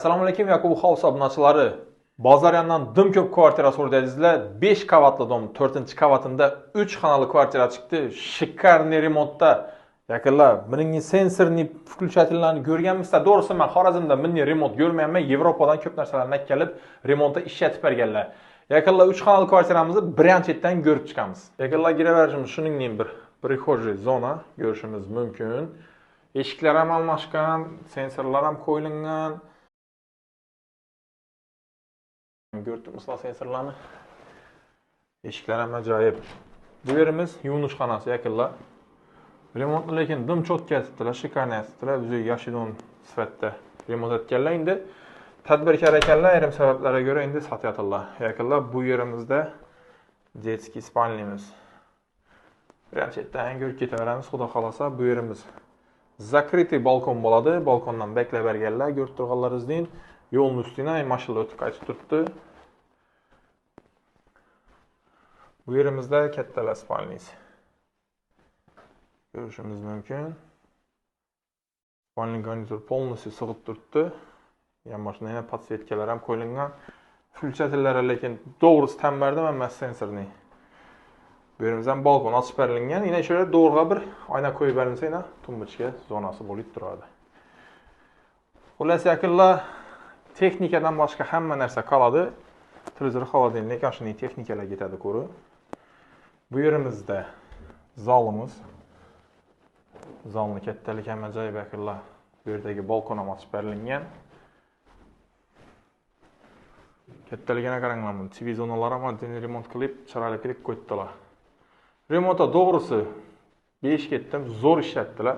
Assalomu alaykum Yakub House obunachilari. Bozoryandan dim ko'p kvartira so'radingizlar. 5 qavatli dom 4-qavatında 3 xonali kvartira chiqdi. Shikarniy remontda. Yaqinlar, mening sensorni включательlarni ko'rganmisizlar. To'g'risi men Xorazmda mening remont ko'rmayapman. Yevropadan ko'p narsalarni kelib remontda ishlatib berganlar. Yaqinlar 3 xonali kvartiramizni birinchidan ko'rib chiqamiz. Yaqinlar giraverishimiz shuningdek bir prixожий zona ko'rishimiz mumkin. Eshiklar ham almashgan, sensorlar ham qo'yilgan. Gördük misal sensorlarni. Eshiklar ham ajoyib. Bu yerimiz yuvinish xonasi yaqinlar. Remontni lekin dim cho'tka etibdilar, shikarniy etibdilar. O'zi yashidon sifatida remont etganlar. Endi tadbirkor ekanlar, ayrim sabablarga ko'ra endi sotyaptilar. Yaqinlar bu yerimizda детский spalnimiz. Birinchidan ko'rib ketaveramiz, xudo xolasa bu yerimiz zakrytый balkon bo'ladi. Balkondan beklab berganlar, ko'rib turganlaringizdek. Yo'lning ustidan mashina o'tib qaytib turibdi. Bu yerimizda kattalar spalnisi. Görüşümüz mümkün. Spalni garnitur polностью sig'ib turibdi. Yan mashina yana podsvetkalar ham qo'yilgan. Включательlar lekin to'g'risi tan berdim, amma sensorni. Bu yerimizdan balkon ochib berilgan. Yana shöyle to'g'riga bir oyna qo'yib berilsa, yana tumbuchka zonasi bo'lib turadi. Xullas yaqinlar texnikadan boshqa hamma narsa qoladi. Televizor, xolodilnik, ashuni texnikalar ketadi ko'ri. Bu yerimizda zalimiz. Zalni kattaligi ham ajoyib yaqinlar. Bu yerdagi balkon ham ochib berilgan. Kattaligini qaranglar, bu TV zonalar ham oddiy remont qilib, chiroyli qilib qo'ydilar. Remontda to'g'risi 5 ketdim, zo'r ishlatdilar.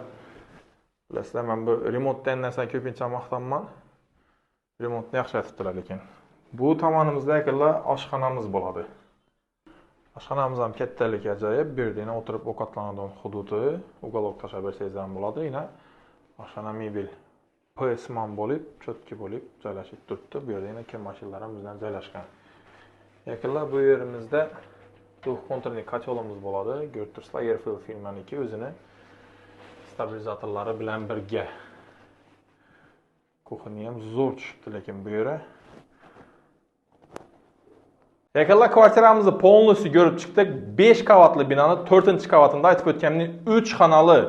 Bilasizlar, men bu remontdan narsa ko'pincha maqtanman. Remontni yaxshi etibdilar lekin. Bu tomonimizda yaqinlar oshxonamiz bo'ladi. Oshxonamiz ham kattaligi ajoyib. Bu yerda yana o'tirib ovqatlanadigan hududi, uголок tashlab bersangiz ham bo'ladi. Yana oshxona mebel PSman bo'lib, cho'tki bo'lib joylashib turibdi. Bu yerda yana kir mashinalar ham bizdan joylashgan. Yaqinlar bu yerimizda двухконтурный котелimiz bo'ladi. Ko'rib turibsizlar, Airfield firmaniki o'zini stabilizatorlari bilan birga. Kuxni ham zo'r tushibdi lekin bu yeri. Yaqinlar kvartiramizni polностью ko'rib chiqdik. 5 qavatli binoni 4-qavatida aytib o'tganimdek 3 xonali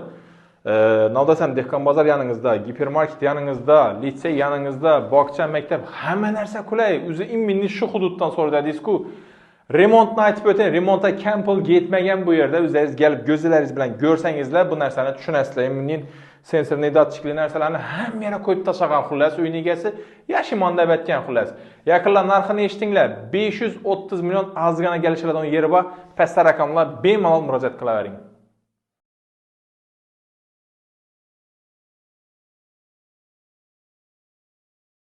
Navdasam dehqon bozor yaningizda, gipermarket yaningizda, litsey yaningizda, bog'cha, maktab, hamma narsa qulay. O'zi imminni shu hududdan so'radingiz-ku. Remontni aytib o'ting. Remontga kampil yetmagan bu yerda o'zingiz kelib ko'zlaringiz bilan ko'rsangizlar bu narsani tushunasizlar. Imminning sensorli datchikli narsalarni hamma yere qo'yib tashlagan xullas uy egasi yashimon deb aytgan xullas. Yaqinlar narxini eshitinglar. 530 million ozgina kelishadigan yeri bor. Pastda raqamlar bemalol murojaat qilavering.